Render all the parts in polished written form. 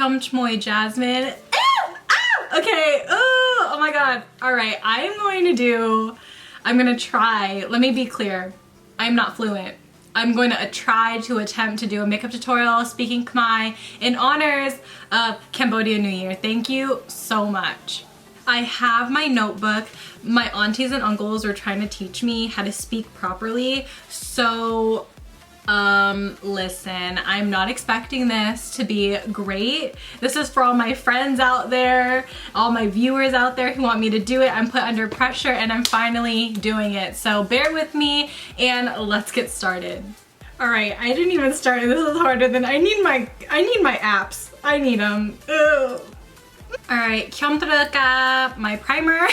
Khmer Jasmine. Okay. Oh my god. All right. I'm gonna try. Let me be clear. I'm not fluent. I'm going to attempt to do a makeup tutorial speaking Khmer in honors of Cambodia New Year. Thank you so much. I have my notebook. My aunties and uncles were trying to teach me how to speak properly. So listen, I'm not expecting this to be great. This is for all my friends out there, all my viewers out there who want me to do it. I'm put under pressure and I'm finally doing it. So bear with me and let's get started. All right, I didn't even start. This is harder than I need my apps. I need them. Ugh. All right, Khmer my primer.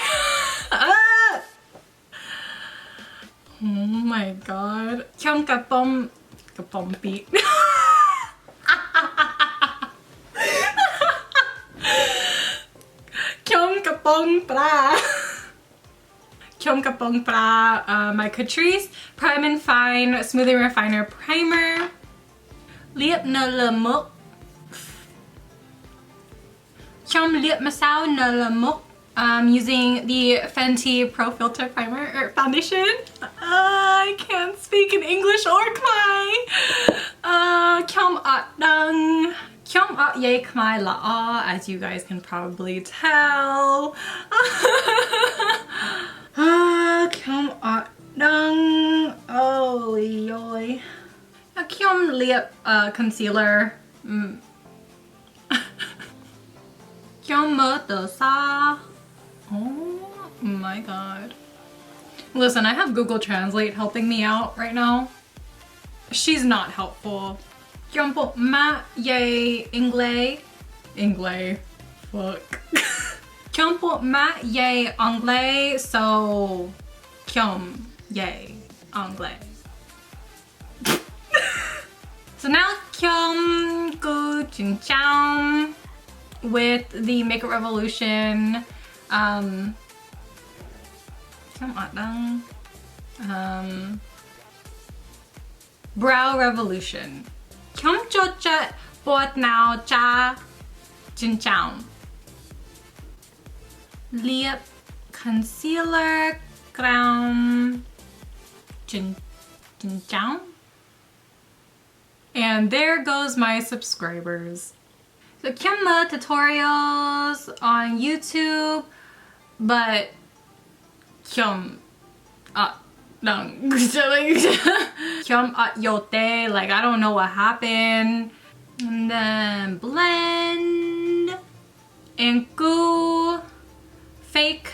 Oh my god. Khmer Kapom beat. Khmer Kapong Pra. Khmer Kapong Pra. My Catrice Prime and Fine Smoothing Refiner Primer. Liep no le muk. Khmer Liep Masao no le muk. Using the Fenty Pro Filter Primer or Foundation. I can't speak in English or Khmer. Khmer at dang. Khmer at ye Khmer la, as you guys can probably tell. Khmer at dang. Oh yoy. Khmer Liep concealer. Khmer to sa. Oh my god. Listen, I have Google Translate helping me out right now. She's not helpful. Kyompo ma ye anglais. Anglais. Fuck. Kyompo ma ye anglais. So kyom ye anglais. So now kyom gu jin cham with the Makeup Revolution Brow Revolution. Kyom chocha bot now cha chin chow. Lip concealer crown chin chow. And there goes my subscribers. So Khmer tutorials on YouTube, but Khmer dang. Khmer yote, like I don't know what happened. And then blend and goo fake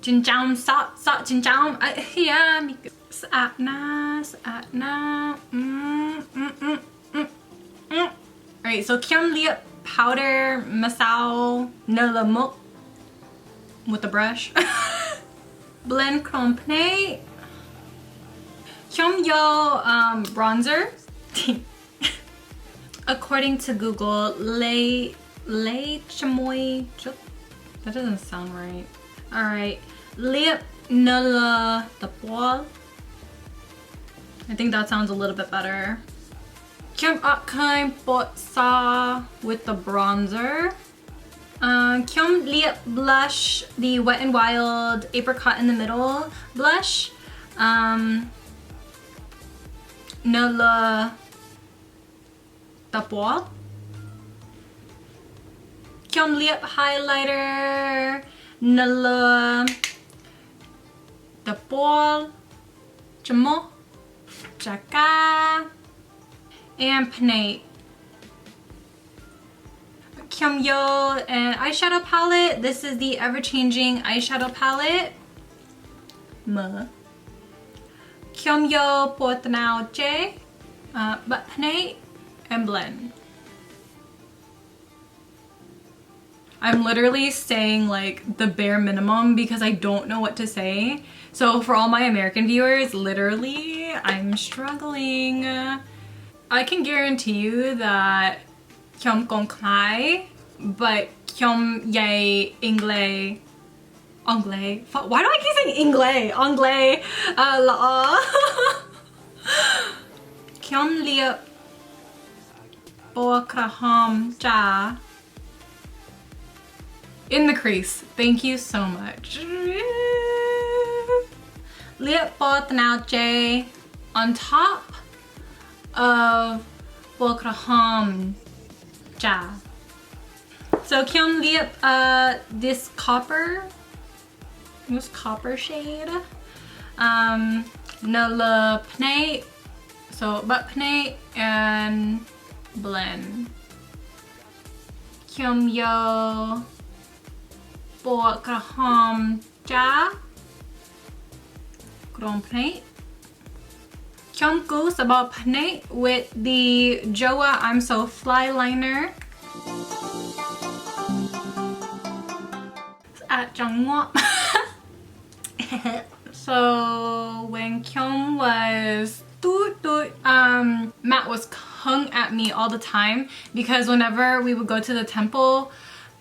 Jinjam sa jinjam yeah. Alright, so Khmer Liep powder masao no le muk with the brush. Blend company. Khmer yo bronzer. According to Google, lay chamoy. That doesn't sound right. Alright, Liep no le tapol. I think that sounds a little bit better. Khmer Akkai Bot Sa with the bronzer. Khmer Liep blush, the Wet n Wild Apricot in the Middle blush. No le Tapol. Khmer Liep highlighter. No le Tapol. Chamo. Chaka and Panate. Khmer Yo and eyeshadow palette. This is the ever-changing eyeshadow palette. Khmer Yo Portanao J. But Panate and blend. I'm literally saying like the bare minimum because I don't know what to say. So for all my American viewers, literally I'm struggling. I can guarantee you that Kyom Kong Khmer, but Kyom Yay Inglés. Anglais. Why do I keep saying Inglés? Anglais. La. Kyom Liep Bokraham Ja. In the crease. Thank you so much. Liep Botnao J on top of Bokraham Ja. So Kyom Liep this copper shade. Nala Pnate. So butt Pnate and blend. Kyom Yo Bokraham Ja. Grom Pnate. Kyom Gu Sabal Pnate with the Joah I'm So Fly liner. At Jangwap. So when Kyom was Matt was hung at me all the time because whenever we would go to the temple,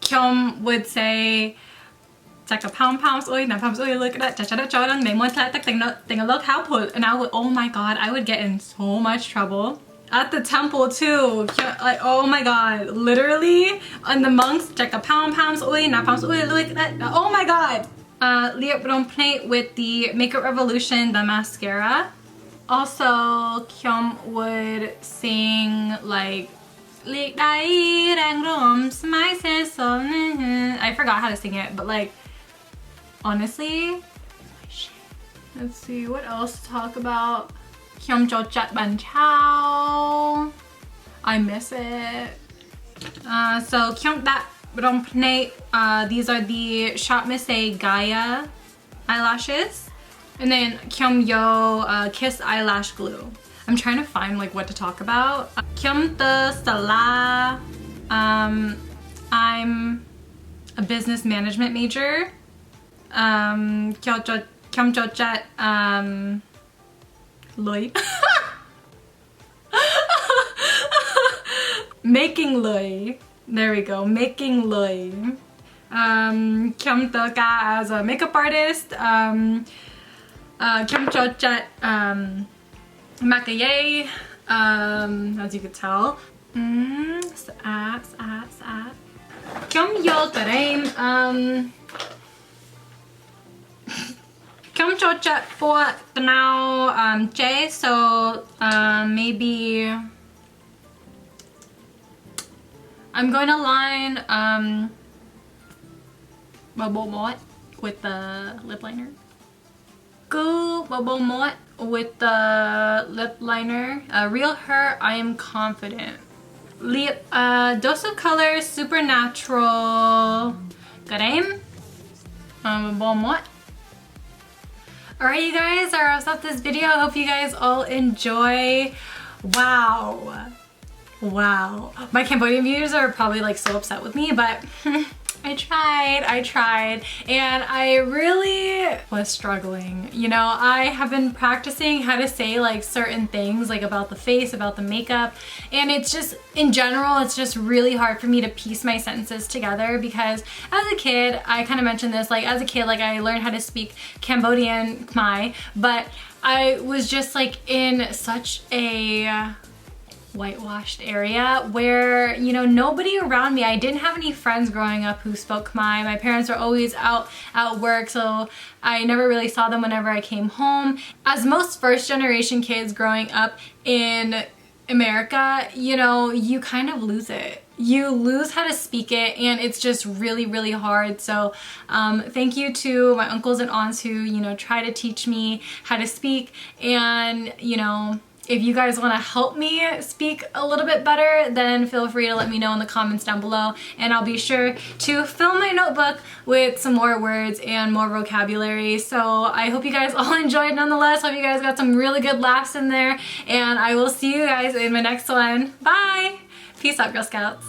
Kyom would say, and I would, oh my god, I would get in so much trouble at the temple too. Like, oh my god, literally, and the monks, oh my god. Liep Bron Plate with the Makeup Revolution, the mascara. Also, Kyom would sing like, I forgot how to sing it, but like, honestly, let's see what else to talk about. Kyom Jochat Ban Chow. I miss it. So Kyom Dat Rompne, these are the ShopMissA Gaia eyelashes. And then Kyom Yo Kiss Eyelash Glue. I'm trying to find like what to talk about. Kyom The Sala. I'm a business management major. Kyom Jochat Lloyd. Making Lui. There we go. Making Lui. Kyom Ga as a makeup artist. Kyom Jochat Maquillage. As you could tell. Kyom Yo Tareim. Kyom Jochat for now J. So maybe I'm going to line Bubble Mott with the lip liner. Go Bubble Mott with the lip liner. Real Her, I Am Confident. Lip Dose of Color, Supernatural. Gareim. Bubble Mott. Alright you guys, that wraps up this video. I hope you guys all enjoy. Wow. Wow. My Cambodian viewers are probably like so upset with me, but I tried, and I really was struggling. You know, I have been practicing how to say like certain things like about the face, about the makeup, and it's just, in general, it's just really hard for me to piece my sentences together because as a kid, I kind of mentioned this, like as a kid, like I learned how to speak Cambodian Khmer, but I was just like in such a whitewashed area where, you know, nobody around me, I didn't have any friends growing up who spoke Khmer. My parents were always out at work, so I never really saw them whenever I came home. As most first generation kids growing up in America, you know, you kind of lose it. You lose how to speak it, and it's just really, really hard. So thank you to my uncles and aunts who, you know, try to teach me how to speak, and, you know, if you guys want to help me speak a little bit better, then feel free to let me know in the comments down below, and I'll be sure to fill my notebook with some more words and more vocabulary. So I hope you guys all enjoyed nonetheless. Hope you guys got some really good laughs in there, and I will see you guys in my next one. Bye! Peace out, Girl Scouts.